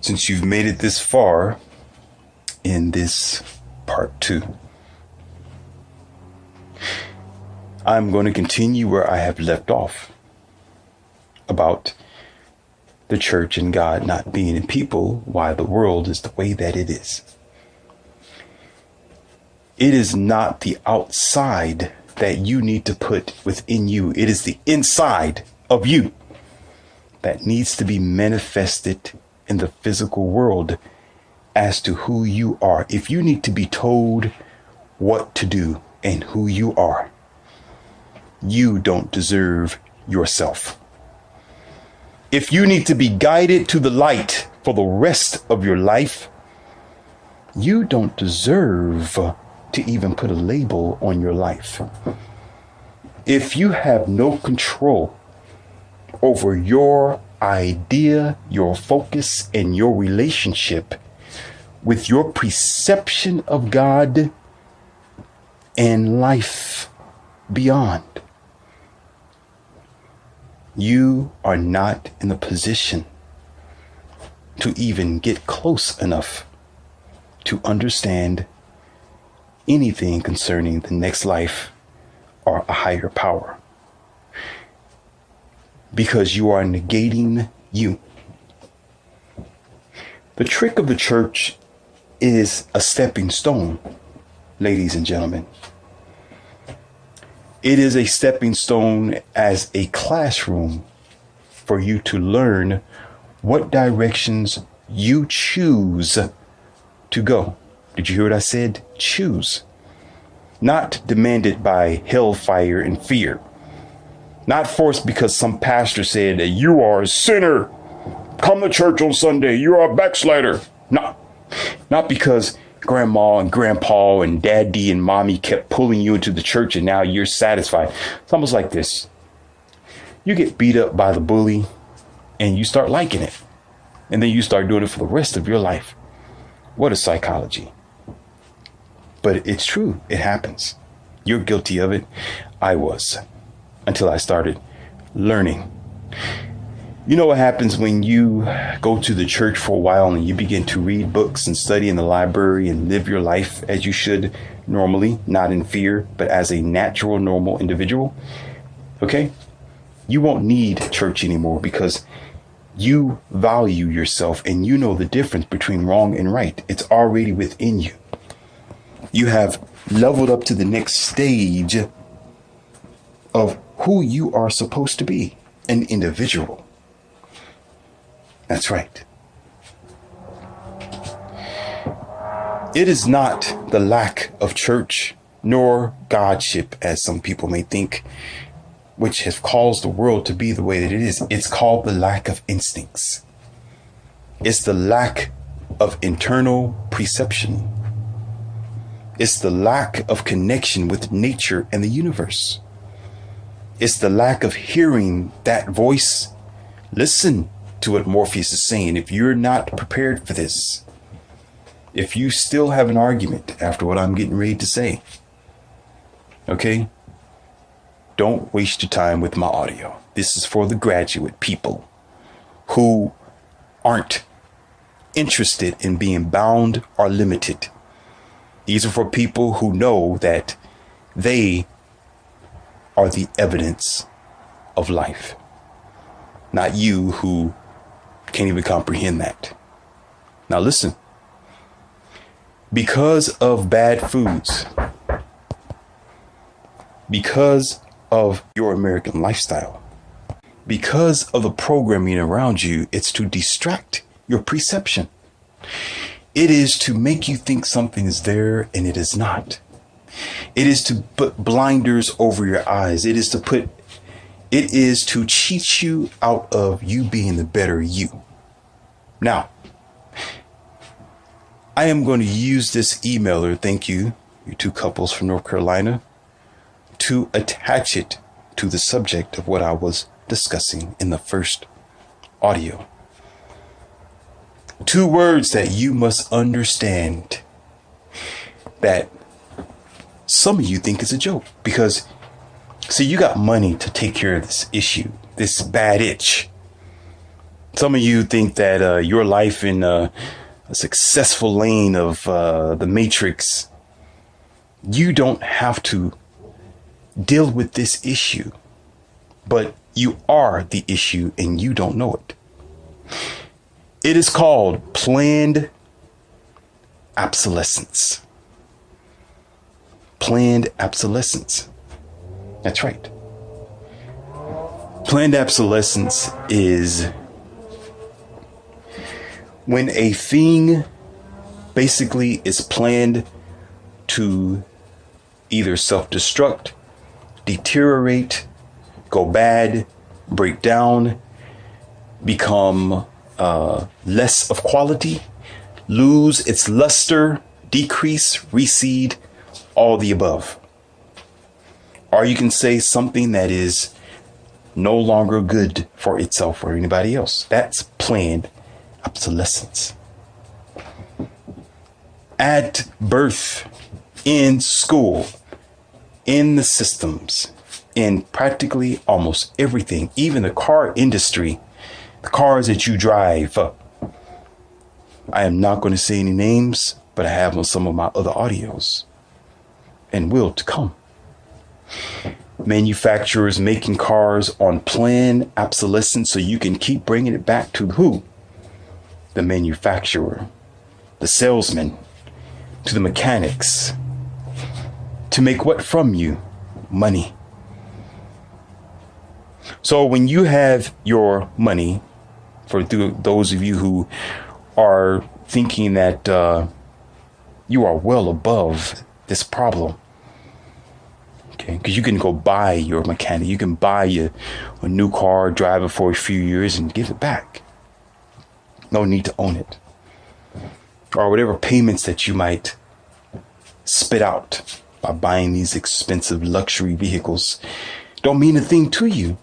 since you've made it this far in this part 2. I'm going to continue where I have left off about the church and God not being in people, why the world is the way that it is. It is not the outside that you need to put within you. It is the inside of you that needs to be manifested in the physical world as to who you are. If you need to be told what to do and who you are, you don't deserve yourself. If you need to be guided to the light for the rest of your life, you don't deserve to even put a label on your life. If you have no control over your idea, your focus, and your relationship with your perception of God and life beyond, you are not in a position to even get close enough to understand anything concerning the next life or a higher power, because you are negating you. The trick of the church is a stepping stone, ladies and gentlemen. It is a stepping stone as a classroom for you to learn what directions you choose to go. Did you hear what I said? Choose. Not demanded by hellfire and fear. Not forced because some pastor said that you are a sinner. Come to church on Sunday. You are a backslider. No. Not because grandma and grandpa and daddy and mommy kept pulling you into the church and now you're satisfied. It's almost like this. You get beat up by the bully and you start liking it. And then you start doing it for the rest of your life. What a psychology. But it's true. It happens. You're guilty of it. I was. Until I started learning. You know what happens when you go to the church for a while and you begin to read books and study in the library and live your life as you should normally, not in fear, but as a natural, normal individual. Okay? You won't need church anymore because you value yourself and you know the difference between wrong and right. It's already within you. You have leveled up to the next stage of who you are supposed to be, an individual. That's right. It is not the lack of church nor Godship, as some people may think, which has caused the world to be the way that it is. It's called the lack of instincts. It's the lack of internal perception. It's the lack of connection with nature and the universe. It's the lack of hearing that voice. Listen to what Morpheus is saying. If you're not prepared for this, if you still have an argument after what I'm getting ready to say, okay, don't waste your time with my audio. This is for the graduate people who aren't interested in being bound or limited. These are for people who know that they are the evidence of life, not you who can't even comprehend that. Now listen, because of bad foods, because of your American lifestyle, because of the programming around you, it's to distract your perception. It is to make you think something is there and it is not. It is to put blinders over your eyes. It is to cheat you out of you being the better you. Now, I am going to use this emailer, thank you, you two couples from North Carolina, to attach it to the subject of what I was discussing in the first audio. 2 words that you must understand that some of you think is a joke, because see, you got money to take care of this issue, this bad itch, Some of you think that your life in a successful lane of the matrix, you don't have to deal with this issue, but you are the issue and you don't know it. It is called planned obsolescence. Planned obsolescence. That's right. Planned obsolescence is when a thing basically is planned to either self-destruct, deteriorate, go bad, break down, become less of quality, lose its luster, decrease, recede, all the above. Or you can say something that is no longer good for itself or anybody else. That's planned obsolescence. At birth, in school, in the systems, in practically almost everything, even the car industry, the cars that you drive. I am not going to say any names, but I have on some of my other audios and will to come. Manufacturers making cars on planned obsolescence so you can keep bringing it back to who? The manufacturer, the salesman, to the mechanics. To make what from you? Money. So when you have your money, for those of you who are thinking that you are well above this problem, okay, because you can go buy your mechanic, you can buy a new car, drive it for a few years and give it back. No need to own it. Or whatever payments that you might spit out by buying these expensive luxury vehicles don't mean a thing to you.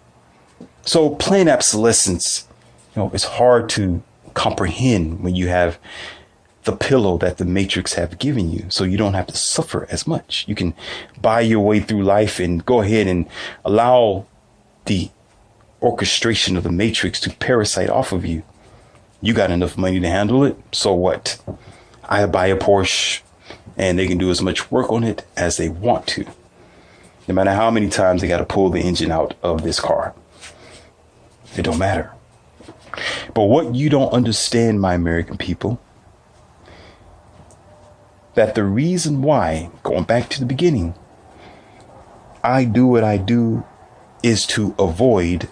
So planned obsolescence, it's hard to comprehend when you have the pillow that the Matrix have given you, so you don't have to suffer as much. You can buy your way through life and go ahead and allow the orchestration of the Matrix to parasite off of you. You got enough money to handle it, so what? I buy a Porsche and they can do as much work on it as they want to, no matter how many times they got to pull the engine out of this car. It don't matter. But what you don't understand, my American people, that the reason why, going back to the beginning, I do what I do is to avoid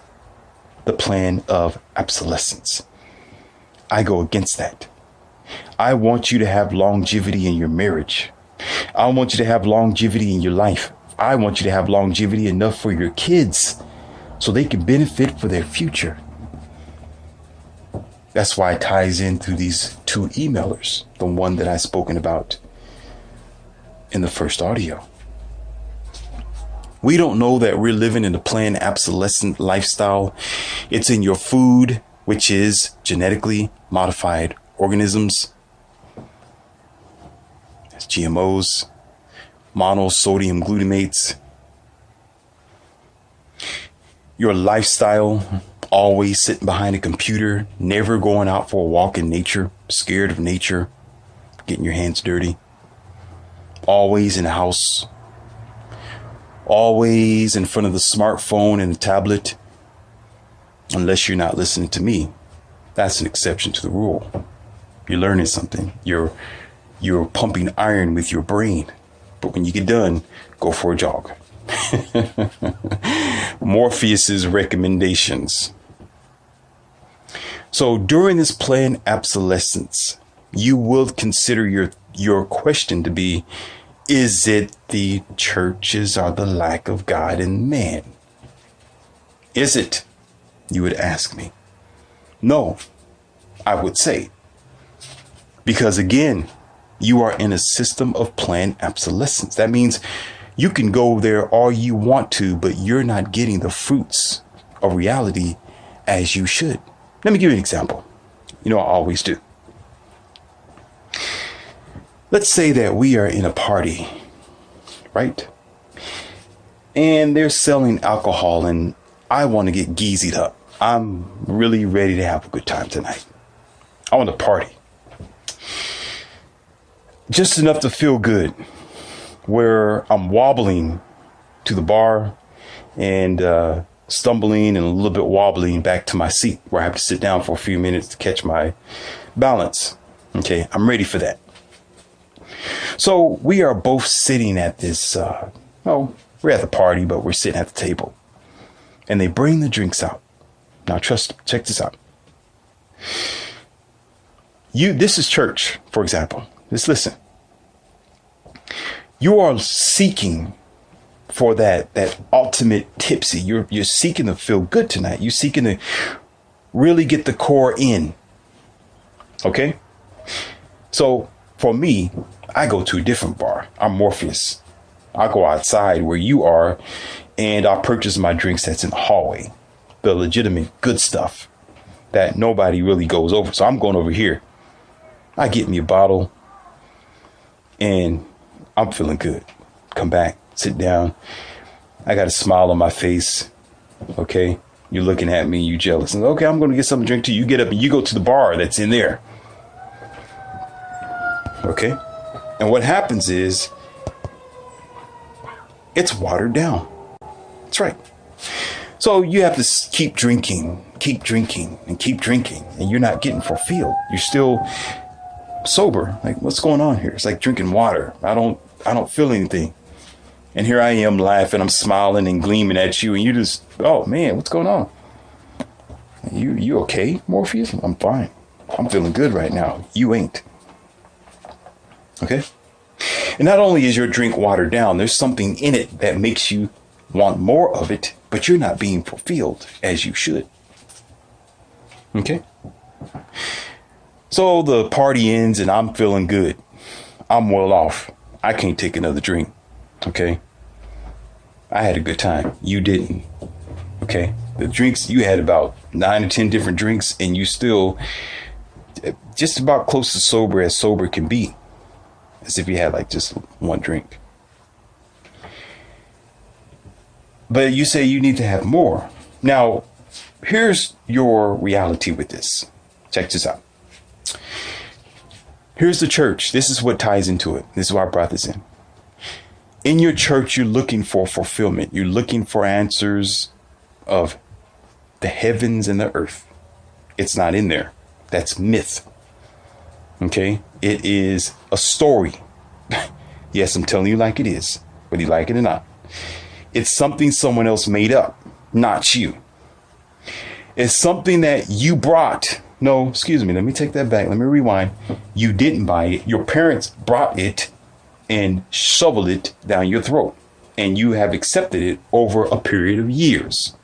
the plan of obsolescence. I go against that. I want you to have longevity in your marriage. I want you to have longevity in your life. I want you to have longevity enough for your kids so they can benefit for their future. That's why it ties in through these two emailers, the one that I've spoken about in the first audio. We don't know that we're living in a planned obsolescent lifestyle. It's in your food, which is genetically modified organisms. That's GMOs, monosodium glutamates. Your lifestyle, always sitting behind a computer, never going out for a walk in nature, scared of nature, getting your hands dirty, always in the house, always in front of the smartphone and the tablet, unless you're not listening to me. That's an exception to the rule. You're learning something. You're pumping iron with your brain. But when you get done, go for a jog. Morpheus's recommendations. So during this planned obsolescence, you will consider your question to be, is it the churches or the lack of God in man? Is it? You would ask me. No, I would say. Because again, you are in a system of planned obsolescence. That means you can go there all you want to, but you're not getting the fruits of reality as you should. Let me give you an example. I always do. Let's say that we are in a party, right? And they're selling alcohol and I want to get geezied up. I'm really ready to have a good time tonight. I want to party. Just enough to feel good, where I'm wobbling to the bar and stumbling and a little bit wobbling back to my seat, where I have to sit down for a few minutes to catch my balance. Okay, I'm ready for that. So we are both sitting at this, we're at the party, but we're sitting at the table. And they bring the drinks out. Now, check this out. This is church, for example. Just listen. You are seeking for that ultimate tipsy. You're seeking to feel good tonight. You're seeking to really get the core in. Okay? So for me, I go to a different bar. I'm Morpheus. I go outside where you are and I purchase my drinks that's in the hallway. The legitimate good stuff that nobody really goes over. So I'm going over here. I get me a bottle and I'm feeling good. Come back, sit down. I got a smile on my face. Okay. You're looking at me. You jealous. And okay, I'm going to get something to drink too. You get up and you go to the bar that's in there. Okay. And what happens is it's watered down. That's right. So you have to keep drinking, and keep drinking. And you're not getting fulfilled. You're still sober. Like, what's going on here? It's like drinking water. I don't feel anything. And here I am laughing. I'm smiling and gleaming at you. And you just, oh man, what's going on? You okay, Morpheus? I'm fine. I'm feeling good right now. You ain't. Okay. And not only is your drink watered down, there's something in it that makes you want more of it, but you're not being fulfilled as you should. Okay. So the party ends and I'm feeling good. I'm well off. I can't take another drink. Okay. I had a good time. You didn't. Okay. The drinks, you had about 9 or 10 different drinks and you still just about close to sober as sober can be. As if you had like just one drink. But you say you need to have more. Now, here's your reality with this. Check this out. Here's the church. This is what ties into it. This is why I brought this in. In your church, you're looking for fulfillment. You're looking for answers of the heavens and the earth. It's not in there. That's myth. Okay? It is a story. Yes, I'm telling you like it is, whether you like it or not. It's something someone else made up, not you. It's something that you brought. No, excuse me. Let me take that back. Let me rewind. You didn't buy it. Your parents brought it and shoveled it down your throat. And you have accepted it over a period of years.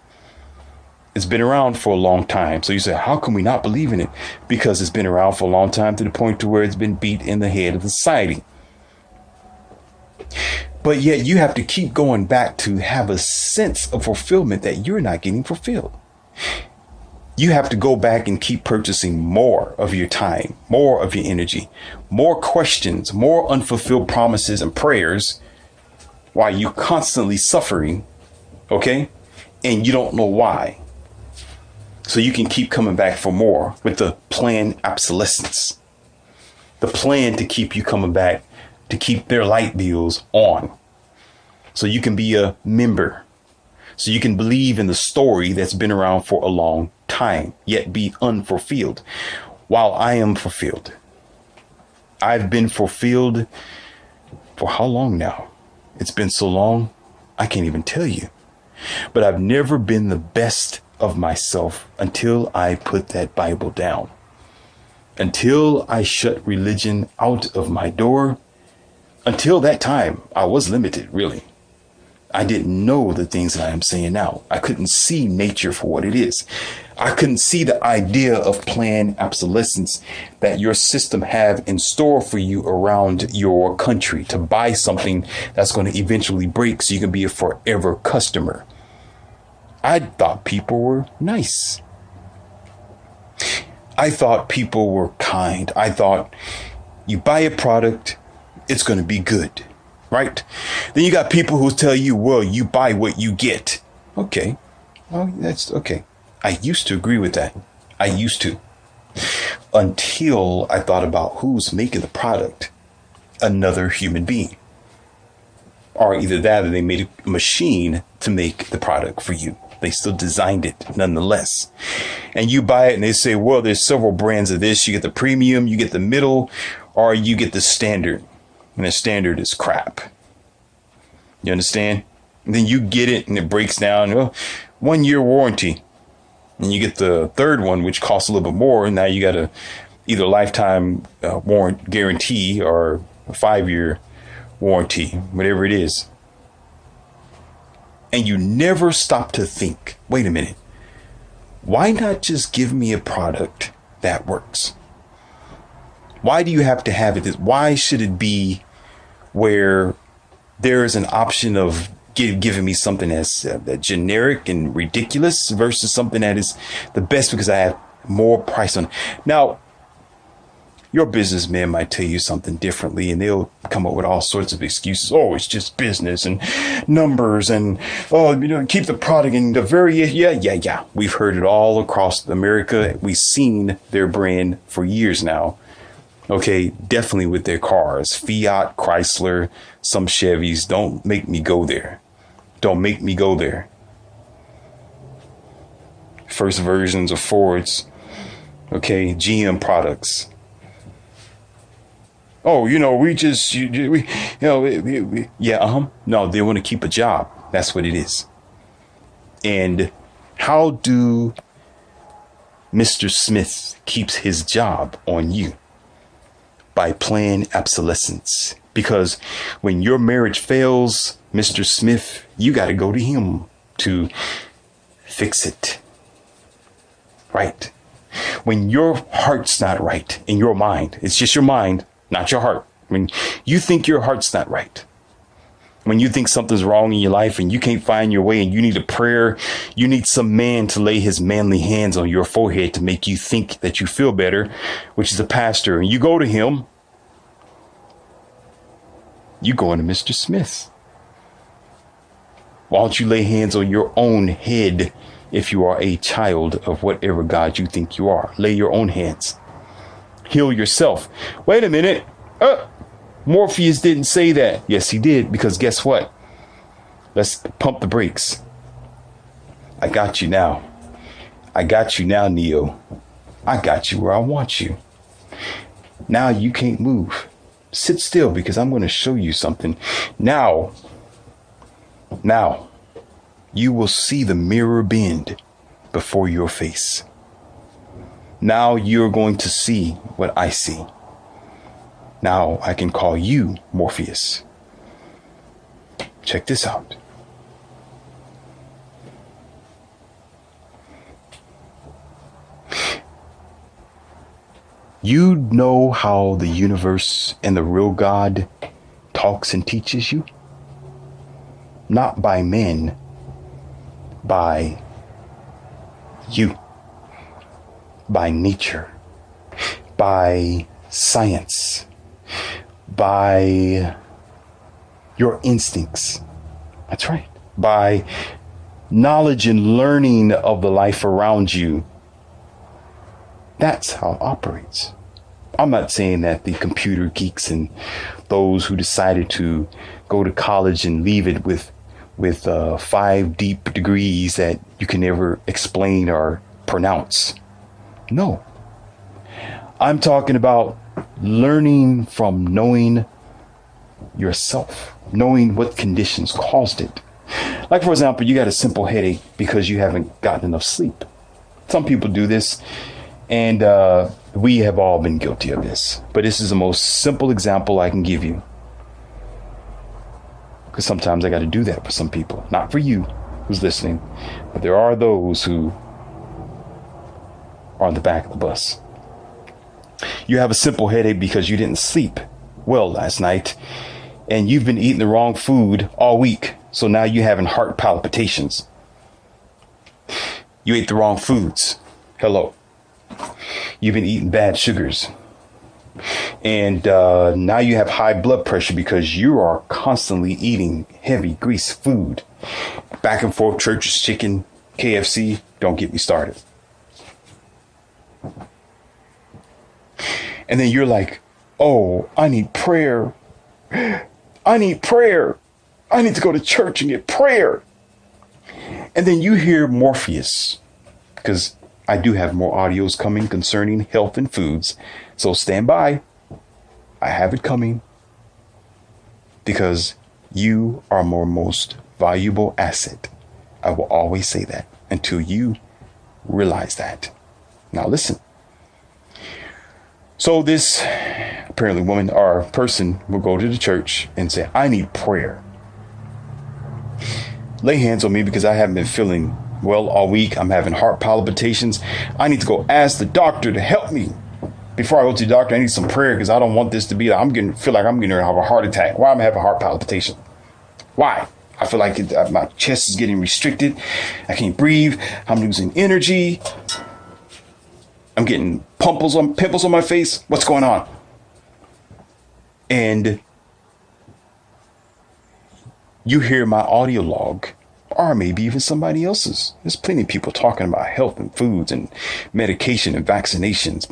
It's been around for a long time. So you say, how can we not believe in it? Because it's been around for a long time to the point to where it's been beat in the head of society. But yet you have to keep going back to have a sense of fulfillment that you're not getting fulfilled. You have to go back and keep purchasing more of your time, more of your energy, more questions, more unfulfilled promises and prayers while you're constantly suffering. Okay. And you don't know why. So you can keep coming back for more with the planned obsolescence, the plan to keep you coming back, to keep their light bills on. So you can be a member. So you can believe in the story that's been around for a long time, yet be unfulfilled while I am fulfilled. I've been fulfilled for how long now? It's been so long, I can't even tell you. But I've never been the best of myself until I put that Bible down. Until I shut religion out of my door. Until that time, I was limited, really. I didn't know the things that I am saying now. I couldn't see nature for what it is. I couldn't see the idea of planned obsolescence that your system have in store for you around your country to buy something that's going to eventually break so you can be a forever customer. I thought people were nice. I thought people were kind. I thought you buy a product, it's going to be good, right? Then you got people who tell you, well, you buy what you get. Okay. Well, that's okay. I used to agree with that. I used to. Until I thought about who's making the product. Another human being. Or either that or they made a machine to make the product for you. They still designed it nonetheless. And you buy it and they say, well, there's several brands of this. You get the premium, you get the middle, or you get the standard. And the standard is crap. You understand? And then you get it and it breaks down. Oh, 1 year warranty. And you get the third one, which costs a little bit more. And now you got a either lifetime warrant guarantee or a 5-year warranty, whatever it is. And you never stop to think, wait a minute, why not just give me a product that works? Why do you have to have it? Why should it be where there is an option of giving me something that's generic and ridiculous versus something that is the best because I have more price on it? Now, your businessman might tell you something differently and they'll come up with all sorts of excuses. Oh, it's just business and numbers and, keep the product in the very, yeah. We've heard it all across America. We've seen their brand for years now. Okay, definitely with their cars, Fiat, Chrysler, some Chevys. Don't make me go there. Don't make me go there. First versions of Fords. Okay, GM products. Oh, we just, No, they want to keep a job. That's what it is. And how do Mr. Smith keeps his job on you? By playing obsolescence. Because when your marriage fails, Mr. Smith, you got to go to him to fix it. Right? When your heart's not right in your mind, it's just your mind, not your heart. When you think your heart's not right, when you think something's wrong in your life and you can't find your way and you need a prayer, you need some man to lay his manly hands on your forehead to make you think that you feel better, which is a pastor. And you go to him, you go into Mr. Smith. Why don't you lay hands on your own head if you are a child of whatever God you think you are? Lay your own hands. Heal yourself. Wait a minute. Morpheus didn't say that. Yes, he did. Because guess what? Let's pump the brakes. I got you now. I got you now, Neo. I got you where I want you. Now you can't move. Sit still because I'm going to show you something. Now, you will see the mirror bend before your face. Now you're going to see what I see. Now I can call you Morpheus. Check this out. You know how the universe and the real God talks and teaches you? Not by men, by you, by nature, by science, by your instincts. That's right. By knowledge and learning of the life around you. That's how it operates. I'm not saying that the computer geeks and those who decided to go to college and leave it with 5 deep degrees that you can never explain or pronounce. No. I'm talking about learning from knowing yourself, knowing what conditions caused it. Like, for example, you got a simple headache because you haven't gotten enough sleep. Some people do this, and we have all been guilty of this. But this is the most simple example I can give you. Because sometimes I got to do that for some people. Not for you who's listening, but there are those who are on the back of the bus. You have a simple headache because you didn't sleep well last night, and you've been eating the wrong food all week. So now you're having heart palpitations. You ate the wrong foods. Hello. You've been eating bad sugars. And now you have high blood pressure because you are constantly eating heavy grease food. Back and forth church's chicken, KFC, don't get me started. And then you're like, oh, I need prayer. I need prayer. I need to go to church and get prayer. And then you hear Morpheus, because I do have more audios coming concerning health and foods. So stand by. I have it coming, because you are my most valuable asset. I will always say that until you realize that. Now listen. So this apparently woman or person will go to the church and say, I need prayer. Lay hands on me because I haven't been feeling well all week. I'm having heart palpitations. I need to go ask the doctor to help me. Before I go to the doctor, I need some prayer because I don't want this to be, feel like I'm going to have a heart attack. Why am I having a heart palpitation? Why? I feel like my chest is getting restricted. I can't breathe. I'm losing energy. I'm getting pimples on my face. What's going on? And you hear my audio log, or maybe even somebody else's. There's plenty of people talking about health and foods and medication and vaccinations.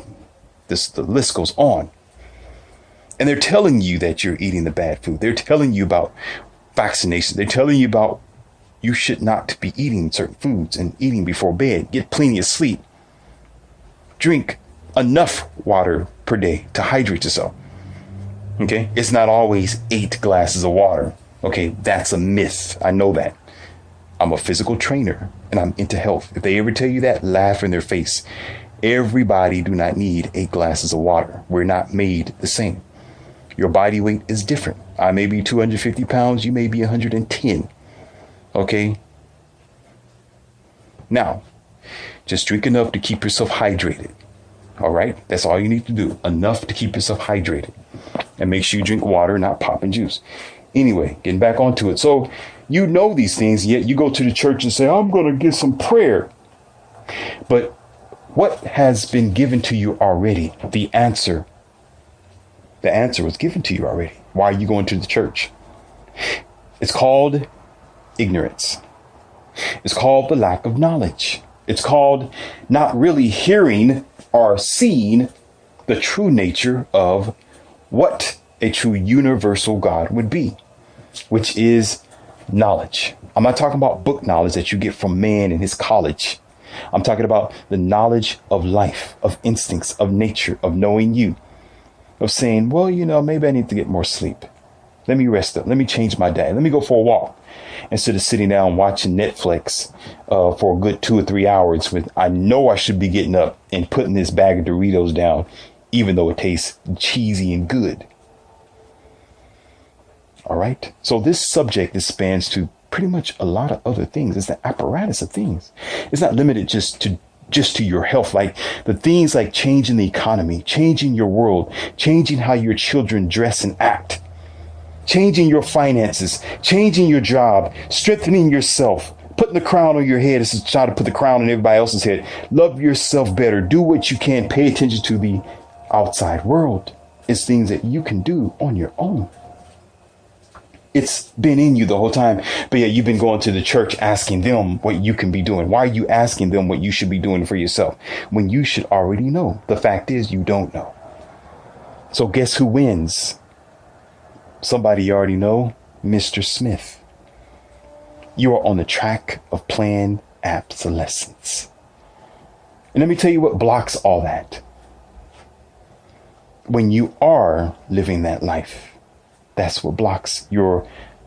The list goes on. And they're telling you that you're eating the bad food. They're telling you about vaccination. They're telling you about you should not be eating certain foods and eating before bed. Get plenty of sleep. Drink enough water per day to hydrate yourself. Okay? It's not always 8 glasses of water. Okay? That's a myth. I know that. I'm a physical trainer and I'm into health. If they ever tell you that, laugh in their face. Everybody do not need 8 glasses of water. We're not made the same. Your body weight is different. I may be 250 pounds. You may be 110. Okay? Now, just drink enough to keep yourself hydrated. All right? That's all you need to do. Enough to keep yourself hydrated. And make sure you drink water, not popping juice. Anyway, getting back onto it. So you know these things, yet you go to the church and say, I'm going to get some prayer. But what has been given to you already? The answer was given to you already. Why are you going to the church? It's called ignorance. It's called the lack of knowledge. It's called not really hearing or seeing the true nature of what a true universal God would be, which is knowledge. I'm not talking about book knowledge that you get from man in his college. I'm talking about the knowledge of life, of instincts, of nature, of knowing you, of saying, well, maybe I need to get more sleep. Let me rest up. Let me change my diet. Let me go for a walk. Instead of sitting down watching Netflix for a good 2 or 3 hours when I know I should be getting up and putting this bag of Doritos down, even though it tastes cheesy and good. All right. So this subject spans to pretty much a lot of other things. It's the apparatus of things. It's not limited just to your health, like the things like changing the economy, changing your world, changing how your children dress and act, changing your finances, changing your job, strengthening yourself, putting the crown on your head instead of trying to put the crown on everybody else's head. Love yourself better. Do what you can. Pay attention to the outside world. It's things that you can do on your own. It's been in you the whole time. But yeah, you've been going to the church asking them what you can be doing. Why are you asking them what you should be doing for yourself when you should already know? The fact is you don't know. So guess who wins? Somebody you already know, Mr. Smith. You are on the track of planned obsolescence. And let me tell you what blocks all that. When you are living that life, that's what blocks your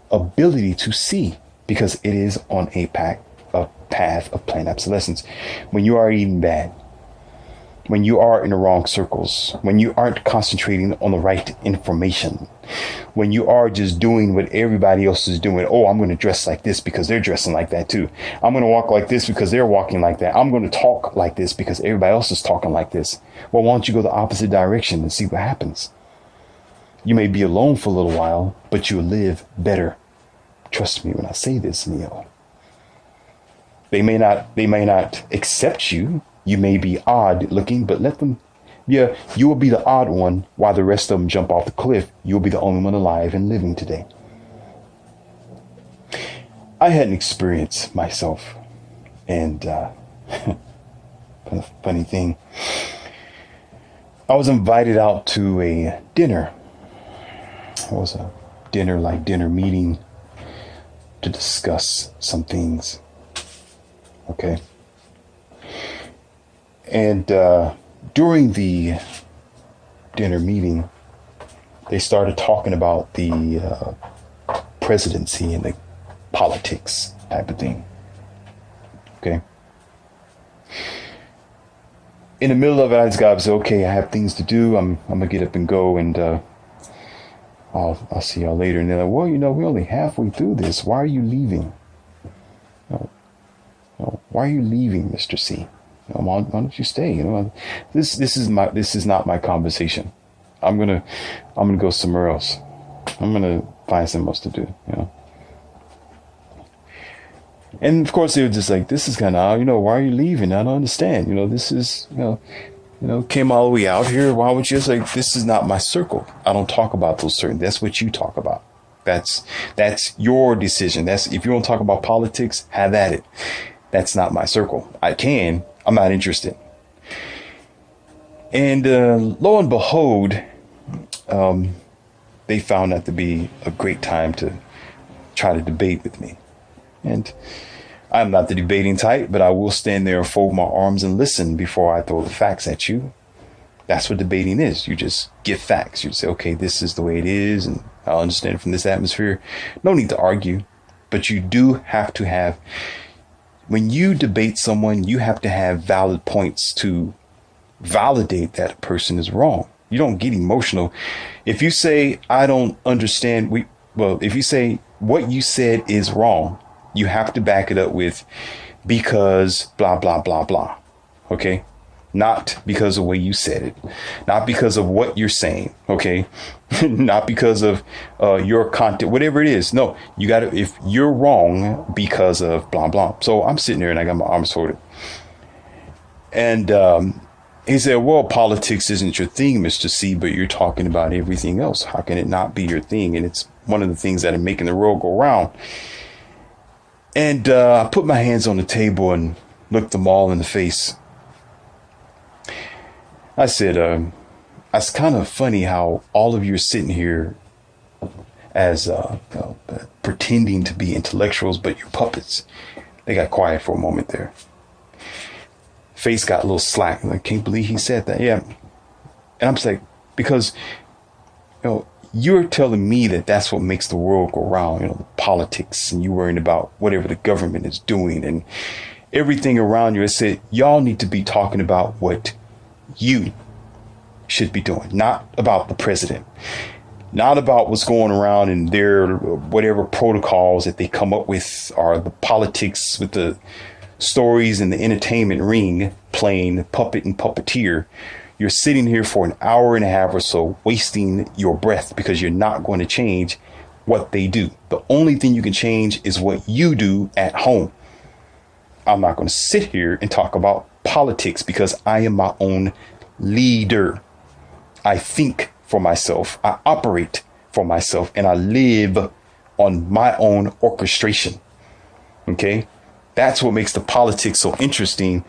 ability to see, because it is on a path of planned obsolescence. When you are eating bad, when you are in the wrong circles, when you aren't concentrating on the right information, when you are just doing what everybody else is doing. Oh, I'm going to dress like this because they're dressing like that too. I'm going to walk like this because they're walking like that. I'm going to talk like this because everybody else is talking like this. Well, why don't you go the opposite direction and see what happens? You may be alone for a little while, but you'll live better. Trust me when I say this, Neo. They may not accept you. You may be odd looking, but let them. Yeah, you will be the odd one while the rest of them jump off the cliff. You'll be the only one alive and living today. I had an experience myself And funny thing, I was invited out to a dinner. It was a dinner meeting to discuss some things. Okay. And during the dinner meeting, they started talking about the presidency and the politics type of thing. Okay. In the middle of it, I just got to say, okay, I have things to do. I'm gonna get up and go, and I'll see y'all later. And they're like, well, we're only halfway through this. Why are you leaving? Why are you leaving, Mr. C? Why don't you stay? This is not my conversation. I'm gonna go somewhere else. I'm gonna find something else to do. And of course they were just like, this is kind of, why are you leaving? I don't understand. This is, came all the way out here. Why would you just like, this is not my circle. I don't talk about those certain. That's what you talk about. That's your decision. If you want to talk about politics, have at it. That's not my circle. I'm not interested. And lo and behold, they found that to be a great time to try to debate with me. And I'm not the debating type, but I will stand there and fold my arms and listen before I throw the facts at you. That's what debating is. You just give facts. You say, okay, this is the way it is, and I'll understand it from this atmosphere. No need to argue, but you do have to have, when you debate someone, you have to have valid points to validate that a person is wrong. You don't get emotional. If you say, I don't understand, if you say what you said is wrong, you have to back it up with because blah, blah, blah, blah. Okay. Not because of the way you said it, not because of what you're saying. Okay. Not because of your content, whatever it is. No, you got to, if you're wrong because of blah, blah. So I'm sitting there and I got my arms folded. And he said, well, politics isn't your thing, Mr. C, but you're talking about everything else. How can it not be your thing? And it's one of the things that are making the world go round. And I put my hands on the table and looked them all in the face. I said, it's kind of funny how all of you are sitting here as pretending to be intellectuals, but you're puppets. They got quiet for a moment there. Face got a little slack. I can't believe he said that. Yeah. And I'm just like, because, you're telling me that that's what makes the world go round, the politics, and you worrying about whatever the government is doing and everything around you. I said, y'all need to be talking about what you should be doing, not about the president, not about what's going around in their whatever protocols that they come up with, or the politics with the stories and the entertainment ring playing puppet and puppeteer. You're sitting here for an hour and a half or so, wasting your breath because you're not going to change what they do. The only thing you can change is what you do at home. I'm not going to sit here and talk about politics because I am my own leader. I think for myself. I operate for myself, and I live on my own orchestration. Okay? That's what makes the politics so interesting.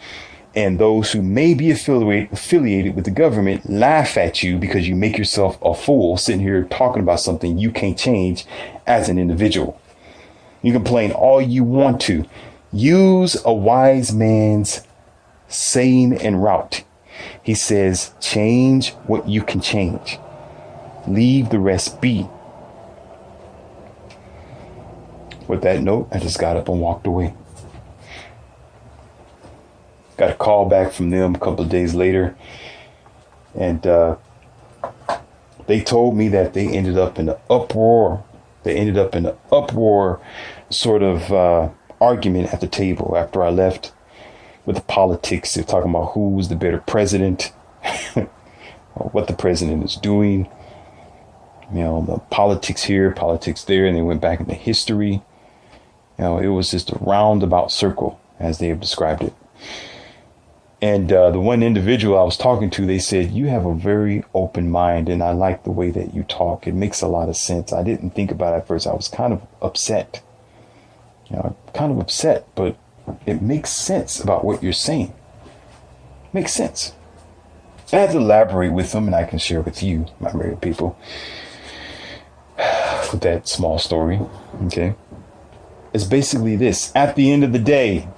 And those who may be affiliated with the government laugh at you because you make yourself a fool sitting here talking about something you can't change as an individual. You complain all you want to. Use a wise man's saying and route. He says, change what you can change. Leave the rest be. With that note, I just got up and walked away. Got a call back from them a couple of days later, and they told me that they ended up in an uproar. They ended up in an uproar sort of argument at the table after I left with the politics. They're talking about who was the better president, what the president is doing, the politics here, politics there, and they went back into history. It was just a roundabout circle, as they have described it. And the one individual I was talking to, they said, you have a very open mind, and I like the way that you talk. It makes a lot of sense. I didn't think about it at first. I was kind of upset. But It makes sense about what you're saying. Makes sense. I have to elaborate with them, and I can share with you, my married people, with that small story. Okay. It's basically this. At the end of the day,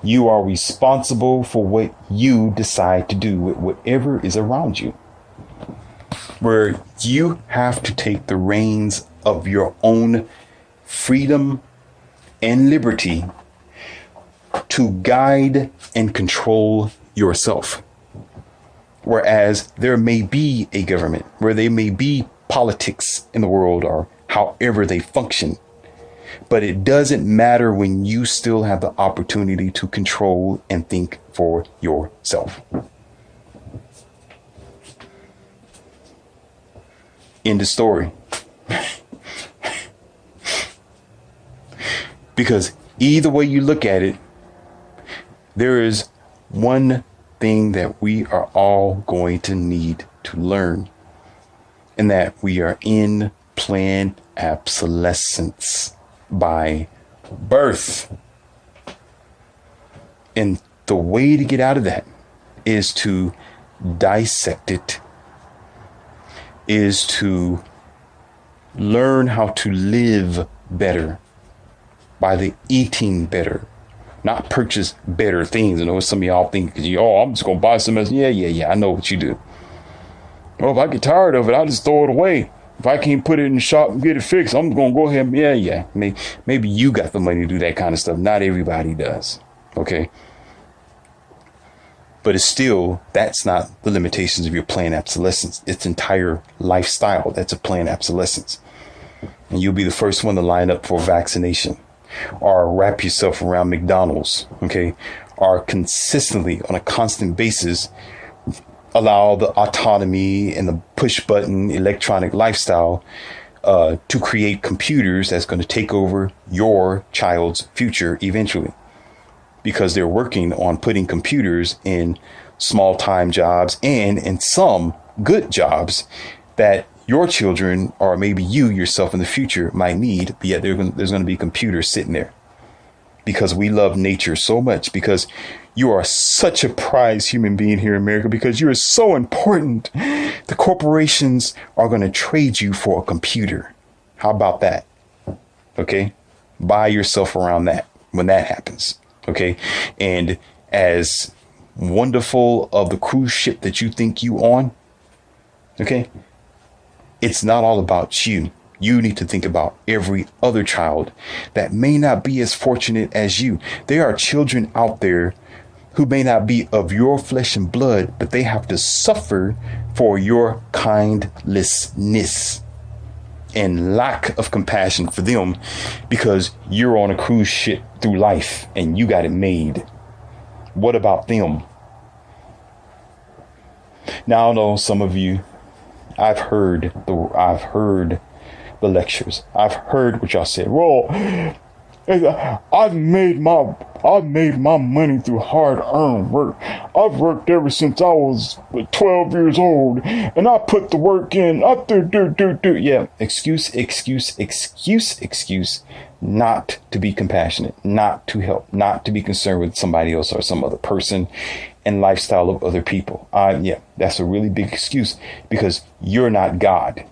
you are responsible for what you decide to do with whatever is around you. Where you have to take the reins of your own freedom and liberty to guide and control yourself. Whereas there may be a government, where there may be politics in the world, or however they function. But it doesn't matter when you still have the opportunity to control and think for yourself. End of story. Because either way you look at it, there is one thing that we are all going to need to learn, and that we are in planned obsolescence by birth. And the way to get out of that is to dissect it, is to learn how to live better by the eating better, not purchase better things. I know some of y'all think, I'm just going to buy some else. Yeah. I know what you do. Well, if I get tired of it, I'll just throw it away. If I can't put it in the shop and get it fixed, I'm going to go ahead and, Maybe you got the money to do that kind of stuff. Not everybody does. Okay. But it's still, that's not the limitations of your planned obsolescence. It's entire lifestyle. That's a planned obsolescence. And you'll be the first one to line up for vaccination, or wrap yourself around McDonald's. Okay. Or consistently, on a constant basis, allow the autonomy and the push button electronic lifestyle to create computers that's going to take over your child's future eventually, because they're working on putting computers in small time jobs and in some good jobs that your children, or maybe you yourself in the future, might need. But yet there's going to be computers sitting there, because we love nature so much, because you are such a prized human being here in America, because you are so important. The corporations are going to trade you for a computer. How about that? Okay. Buy yourself around that when that happens. Okay. And as wonderful of the cruise ship that you think you on, okay, it's not all about you. You need to think about every other child that may not be as fortunate as you. There are children out there who may not be of your flesh and blood, but they have to suffer for your kindlessness and lack of compassion for them, because you're on a cruise ship through life and you got it made. What about them? Now, I know some of you, I've heard the lectures. I've heard what y'all said. Well, I've made my money through hard-earned work. I've worked ever since I was 12 years old, and I put the work in. Yeah, excuse. Not to be compassionate, not to help, not to be concerned with somebody else or some other person and lifestyle of other people. That's a really big excuse, because you're not God.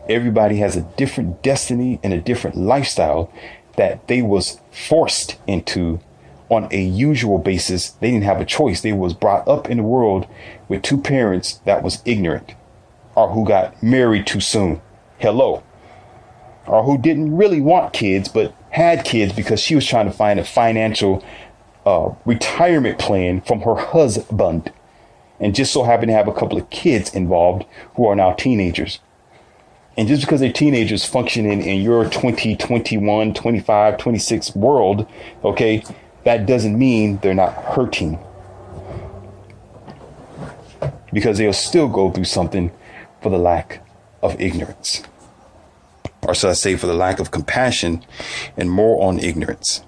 Everybody has a different destiny and a different lifestyle that they was forced into on a usual basis. They didn't have a choice. They was brought up in the world with two parents that was ignorant, or who got married too soon. Hello. Or who didn't really want kids, but had kids because she was trying to find a financial retirement plan from her husband, and just so happened to have a couple of kids involved who are now teenagers. And just because they're teenagers functioning in your 20, 21, 25, 26 world, okay, that doesn't mean they're not hurting. Because they'll still go through something for the lack of ignorance. Or should I say, for the lack of compassion and more on ignorance.